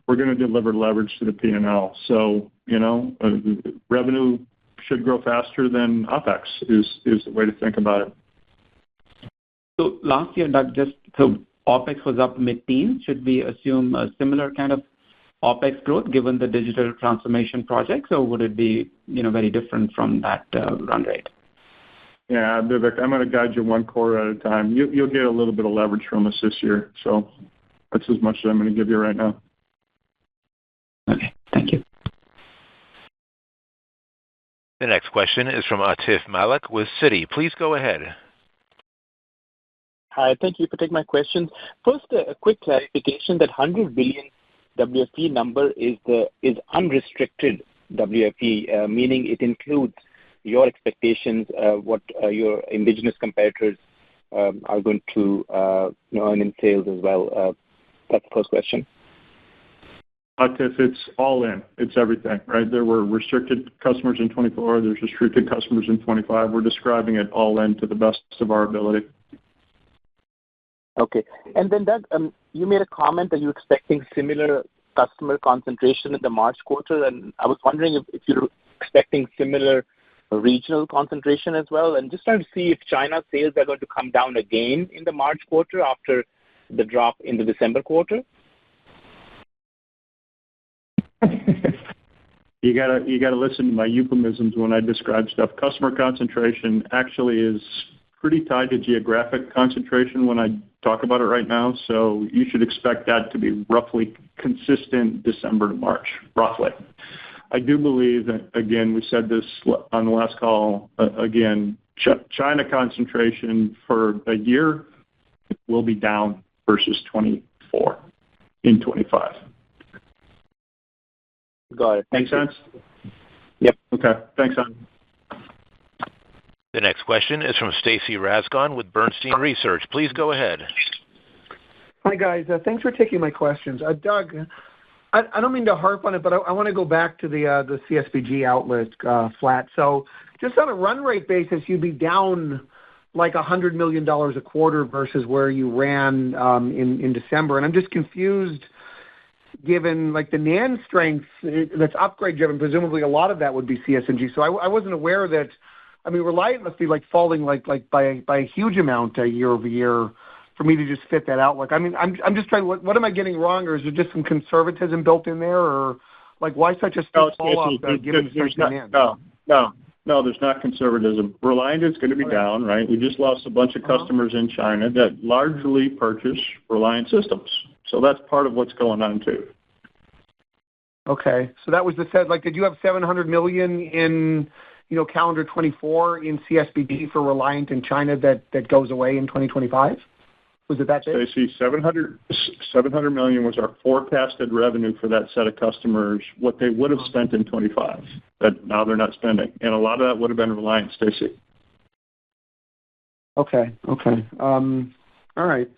We're going to deliver leverage to the P&L. So, revenue should grow faster than OpEx is the way to think about it. So last year, Doug, OpEx was up mid-teens. Should we assume a similar kind of OpEx growth given the digital transformation projects, or would it be, very different from that run rate? Yeah, Vivek, I'm going to guide you one quarter at a time. You'll get a little bit of leverage from us this year. So that's as much as I'm going to give you right now. Okay, thank you. The next question is from Atif Malik with Citi. Please go ahead. Hi, thank you for taking my questions. First, a quick clarification that 100 billion WFE number is unrestricted WFE, meaning it includes your expectations, what your indigenous competitors are going to earn in sales as well. That's the first question. Atif, it's all in. It's everything, right? There were restricted customers in 24. There's restricted customers in 25. We're describing it all in to the best of our ability. Okay. And then, Doug, you made a comment that you're expecting similar customer concentration in the March quarter, and I was wondering if you're expecting similar regional concentration as well, and just trying to see if China sales are going to come down again in the March quarter after the drop in the December quarter. You gotta listen to my euphemisms when I describe stuff. Customer concentration actually is pretty tied to geographic concentration when I talk about it right now, so you should expect that to be roughly consistent December to March, roughly. I do believe that, again, we said this on the last call, again, China concentration for a year will be down versus 24 in 25. Got it. Make sense? Yep. Okay. Thanks, Anand. The next question is from Stacy Rasgon with Bernstein Research. Please go ahead. Hi, guys. Thanks for taking my questions. Doug, I don't mean to harp on it, but I want to go back to the CSBG outlet flat. So just on a run rate basis, you'd be down like $100 million a quarter versus where you ran in December. And I'm just confused, given like the NAND strength that's upgrade driven. Presumably a lot of that would be CSNG. So I wasn't aware that. I mean, Reliant must be like falling like by a huge amount year over year for me to just fit that outlook. I mean, I'm just trying. What am I getting wrong, or is there just some conservatism built in there, or like why such a steep fall off given the strength of NAND? No, there's not conservatism. Reliant is going to be down, right? We just lost a bunch of customers in China that largely purchase Reliant systems. So that's part of what's going on too. Okay, so that was the said. Like, did you have $700 million in calendar 24 in CSBG for Reliant in China that goes away in 2025? Was it that big? Stacy, $700 million was our forecasted revenue for that set of customers, what they would have spent in 25, that now they're not spending. And a lot of that would have been Reliant, Stacy. Okay. All right.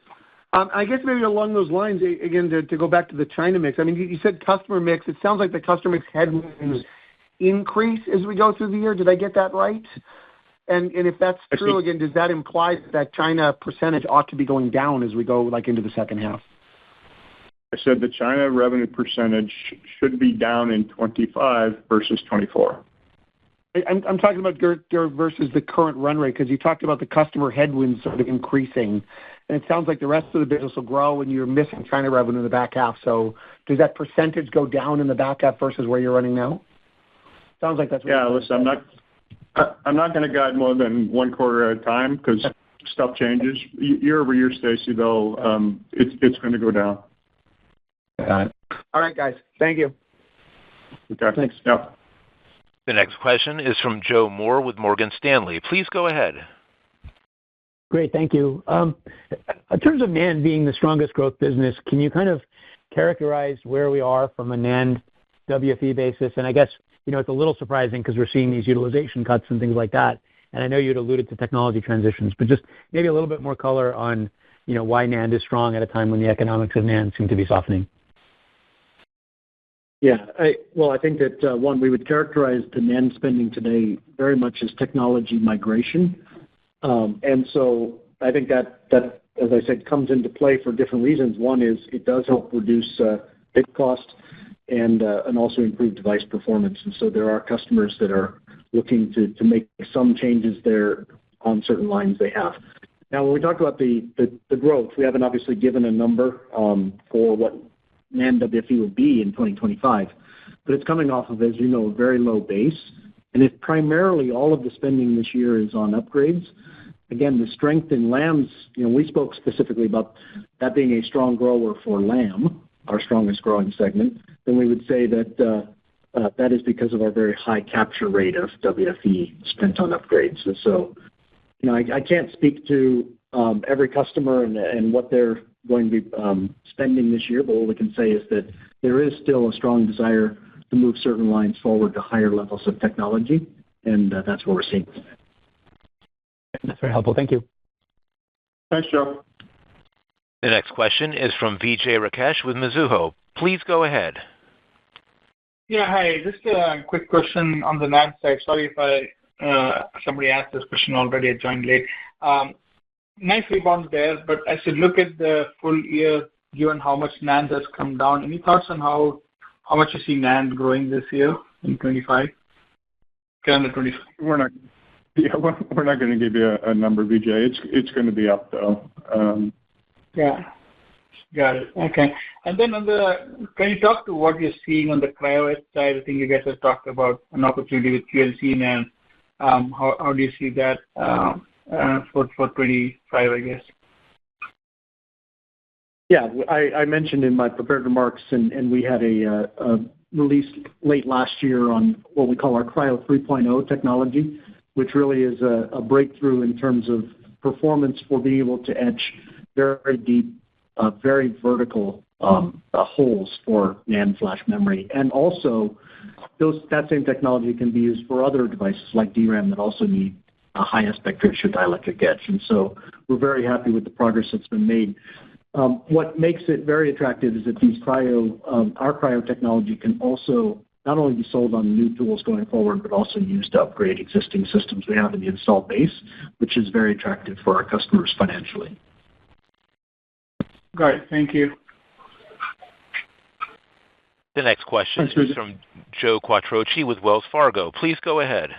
I guess maybe along those lines, again, to go back to the China mix, I mean, you said customer mix. It sounds like the customer mix headwinds increase as we go through the year. Did I get that right? And if that's true, again, does that imply that China percentage ought to be going down as we go like into the second half? I said the China revenue percentage should be down in 25 versus 24. I'm talking about versus the current run rate, because you talked about the customer headwinds sort of increasing, and it sounds like the rest of the business will grow and you're missing China revenue in the back half. So does that percentage go down in the back half versus where you're running now? Sounds like that's what you're listen, I'm not going to guide more than one quarter at a time because stuff changes. Year over year, Stacy, though, it's going to go down. Got it. All right, guys. Thank you. Okay. Thanks. Yep. The next question is from Joe Moore with Morgan Stanley. Please go ahead. Great. Thank you. In terms of NAND being the strongest growth business, can you kind of characterize where we are from a NAND WFE basis? And I guess, it's a little surprising because we're seeing these utilization cuts and things like that. And I know you'd alluded to technology transitions, but just maybe a little bit more color on, why NAND is strong at a time when the economics of NAND seem to be softening. Yeah. I think that, one, we would characterize the NAND spending today very much as technology migration. And so I think that, as I said, comes into play for different reasons. One is it does help reduce bit cost and also improve device performance. And so there are customers that are looking to make some changes there on certain lines they have. Now, when we talk about the growth, we haven't obviously given a number for what NAND WFE will be in 2025, but it's coming off of, as you know, a very low base. And if primarily all of the spending this year is on upgrades, again, the strength in Lam's, we spoke specifically about that being a strong grower for Lam, our strongest growing segment, then we would say that that is because of our very high capture rate of WFE spent on upgrades. And so, I can't speak to every customer and what they're going to be spending this year, but what we can say is that there is still a strong desire to move certain lines forward to higher levels of technology, and that's what we're seeing. That's very helpful. Thank you. Thanks, Joe. The next question is from Vijay Rakesh with Mizuho. Please go ahead. Yeah, hi. Just a quick question on the NAND side. Sorry if somebody asked this question already. I joined late. Nice rebound there, but as you look at the full year, given how much NAND has come down, any thoughts on how much you see NAND growing this year in 25? Calendar 25. We're not going to give you a number, Vijay. It's going to be up though. Yeah. Got it. Okay. And then can you talk to what you're seeing on the cryo side? I think you guys have talked about an opportunity with QLC NAND. How do you see that for 25, I guess? Yeah, I mentioned in my prepared remarks, and we had a release late last year on what we call our Cryo 3.0 technology, which really is a breakthrough in terms of performance for being able to etch very deep, very vertical holes for NAND flash memory. And also, that same technology can be used for other devices like DRAM that also need a high aspect ratio dielectric etch. And so we're very happy with the progress that's been made. What makes it very attractive is that our cryo technology can also not only be sold on new tools going forward, but also used to upgrade existing systems we have in the installed base, which is very attractive for our customers financially. Got it. Thank you. The next question is from Joe Quattrocchi with Wells Fargo. Please go ahead.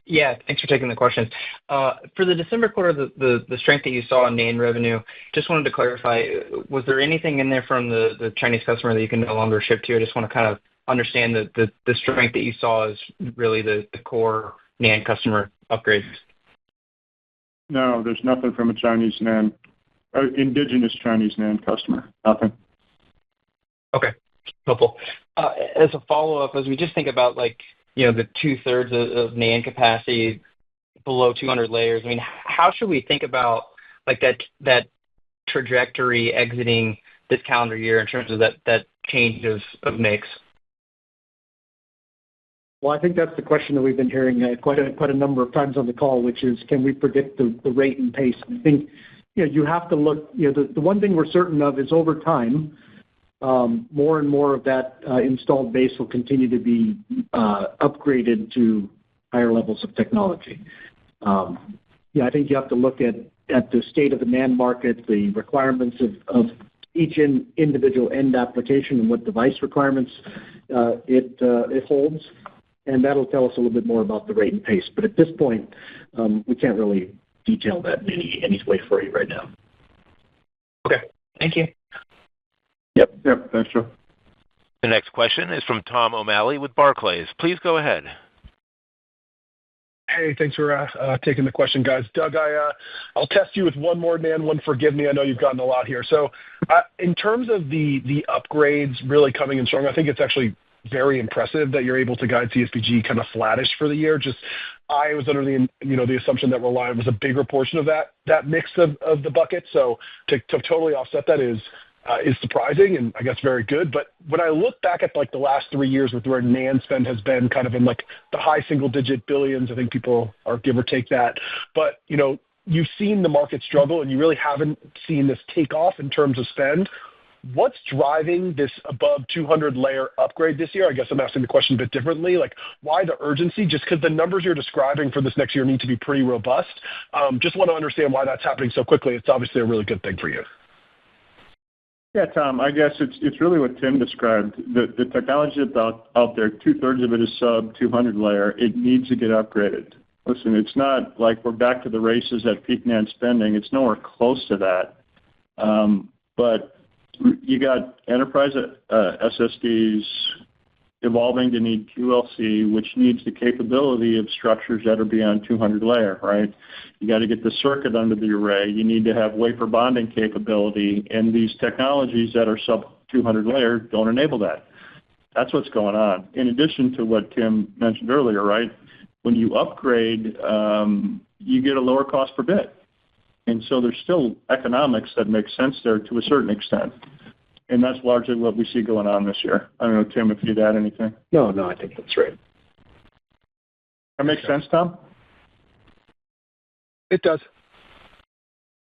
Yeah, thanks for taking the questions. For the December quarter, the strength that you saw in NAND revenue, just wanted to clarify, was there anything in there from the Chinese customer that you can no longer ship to? I just want to kind of understand the strength that you saw is really the core NAND customer upgrades. No, there's nothing from a Chinese NAND, indigenous Chinese NAND customer. Nothing. Okay, helpful. As a follow-up, as we just think about the 2/3 of NAND capacity below 200 layers, I mean, how should we think about that trajectory exiting this calendar year in terms of that change of mix? Well, I think that's the question that we've been hearing quite a number of times on the call, which is, can we predict the rate and pace? I think you have to look. The one thing we're certain of is over time, more and more of that installed base will continue to be upgraded to higher levels of technology. I think you have to look at the state of the NAND market, the requirements of each individual end application and what device requirements it holds, and that'll tell us a little bit more about the rate and pace. But at this point, we can't really detail that in any way for you right now. Okay, thank you. Yep, thanks, Joe. The next question is from Tom O'Malley with Barclays. Please go ahead. Hey, thanks for taking the question, guys. Doug, I'll test you with one more NAND one. Forgive me, I know you've gotten a lot here. So in terms of the upgrades really coming in strong, I think it's actually very impressive that you're able to guide CSBG kind of flattish for the year. Just I was under the assumption that Reliant was a bigger portion of that mix of the bucket. So to totally offset that is surprising and I guess very good. But when I look back at the last 3 years with where NAND spend has been kind of in the high single-digit billions, I think people are give or take that. But you've seen the market struggle and you really haven't seen this take off in terms of spend. What's driving this above 200 layer upgrade this year? I guess I'm asking the question a bit differently. Why the urgency? Just because the numbers you're describing for this next year need to be pretty robust. Just want to understand why that's happening so quickly. It's obviously a really good thing for you. Yeah, Tom, I guess it's really what Tim described. The technology that's out there, 2/3 of it is sub 200 layer. It needs to get upgraded. Listen, it's not like we're back to the races at peak NAND spending. It's nowhere close to that. But you got enterprise SSDs evolving to need QLC, which needs the capability of structures that are beyond 200 layer, right? You got to get the circuit under the array. You need to have wafer bonding capability, and these technologies that are sub 200 layer don't enable that. That's what's going on. In addition to what Tim mentioned earlier, right? When you upgrade, you get a lower cost per bit. And so there's still economics that make sense there to a certain extent. And that's largely what we see going on this year. I don't know, Tim, if you'd add anything. No, I think that's right. That makes sense, Tom? It does.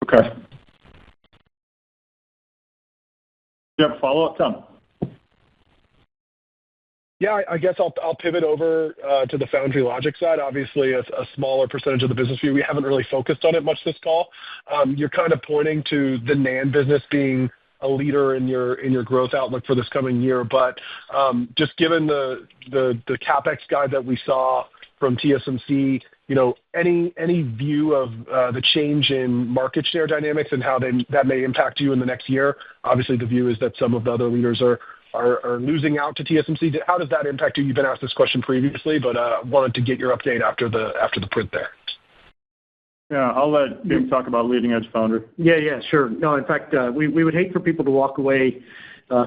Okay. You have a follow-up, Tom? Yeah, I guess I'll pivot over to the foundry logic side. Obviously, a smaller percentage of the business view. We haven't really focused on it much this call. You're kind of pointing to the NAND business being a leader in your growth outlook for this coming year. But just given the CapEx guide that we saw from TSMC, any view of the change in market share dynamics and how that may impact you in the next year? Obviously, the view is that some of the other leaders are losing out to TSMC. How does that impact you? You've been asked this question previously, but wanted to get your update after the print there. Yeah, I'll let Tim talk about leading edge foundry. Yeah, sure. No, in fact, we would hate for people to walk away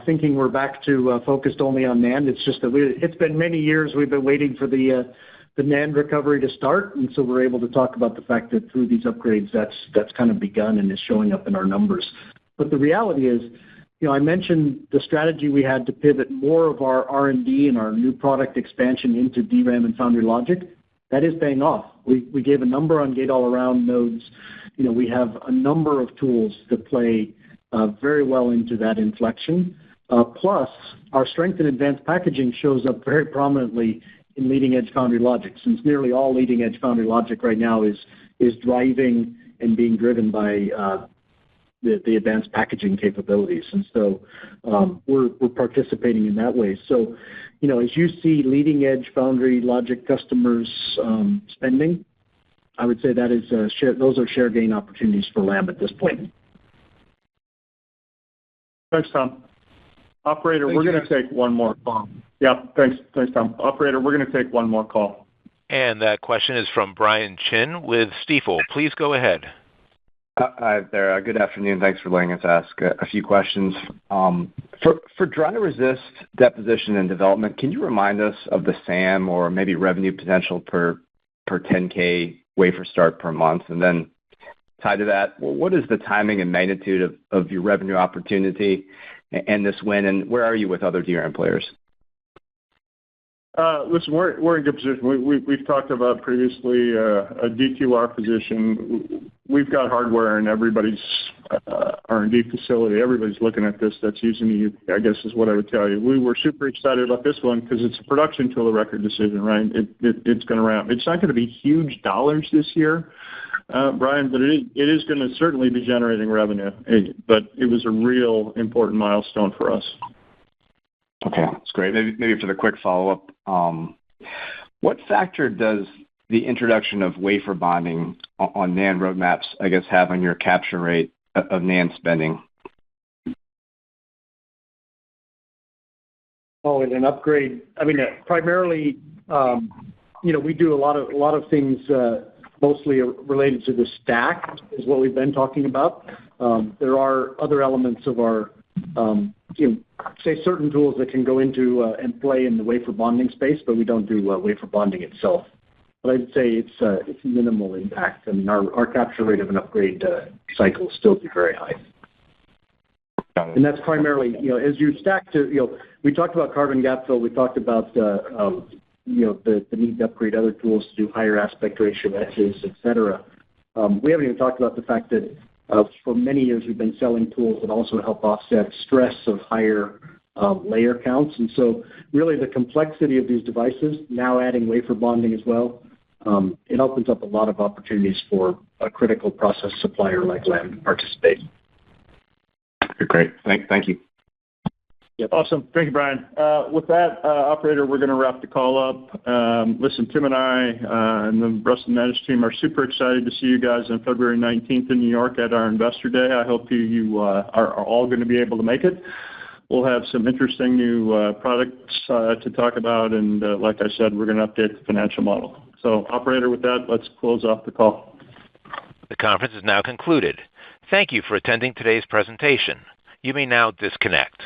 thinking we're back to focused only on NAND. It's just that it's been many years we've been waiting for the NAND recovery to start, and so we're able to talk about the fact that through these upgrades, that's kind of begun and is showing up in our numbers. But the reality is, I mentioned the strategy we had to pivot more of our R&D and our new product expansion into DRAM and foundry logic. That is paying off. We gave a number on gate-all-around nodes. We have a number of tools that play very well into that inflection. Plus, our strength in advanced packaging shows up very prominently in leading-edge foundry logic, since nearly all leading-edge foundry logic right now is driving and being driven by the advanced packaging capabilities. And so we're participating in that way. So, as you see leading-edge foundry logic customers spending, I would say that is those are share gain opportunities for Lam at this point. Thanks, Tom. Operator, we're going to take one more call. Yeah, thanks, Tom. Operator, we're going to take one more call. And that question is from Brian Chin with Stifel. Please go ahead. Hi there. Good afternoon. Thanks for letting us ask a few questions. For dry resist deposition and development, can you remind us of the SAM or maybe revenue potential per 10K wafer start per month? And then tied to that, what is the timing and magnitude of your revenue opportunity and this win, and where are you with other DRAM players? Listen, we're in good position. We've talked about previously a DQR position. We've got hardware in everybody's R&D facility. Everybody's looking at this that's using the I guess is what I would tell you. We were super excited about this one because it's a production tool of record decision, right? It's going to ramp. It's not going to be huge dollars this year, Brian, but it is going to certainly be generating revenue. But it was a real important milestone for us. Okay, that's great. Maybe for the quick follow-up, what factor does the introduction of wafer bonding on NAND roadmaps, I guess, have on your capture rate of NAND spending? Oh, and an upgrade. I mean, primarily, we do a lot of things mostly related to the stack is what we've been talking about. There are other elements of our say certain tools that can go into and play in the wafer bonding space, but we don't do wafer bonding itself. But I'd say it's minimal impact. I mean, our capture rate of an upgrade cycle will still be very high. Got it. And that's primarily, as you stack to, we talked about carbon gap fill. We talked about the need to upgrade other tools to do higher aspect ratio etches, et cetera. We haven't even talked about the fact that for many years, we've been selling tools that also help offset stress of higher layer counts. And so really the complexity of these devices, now adding wafer bonding as well, it opens up a lot of opportunities for a critical process supplier like Lam to participate. Great. Thank you. Yep. Awesome. Thank you, Brian. With that, operator, we're going to wrap the call up. Listen, Tim and I and the rest of the management team are super excited to see you guys on February 19th in New York at our Investor Day. I hope you are all going to be able to make it. We'll have some interesting new products to talk about, and like I said, we're going to update the financial model. So, operator, with that, let's close off the call. The conference is now concluded. Thank you for attending today's presentation. You may now disconnect.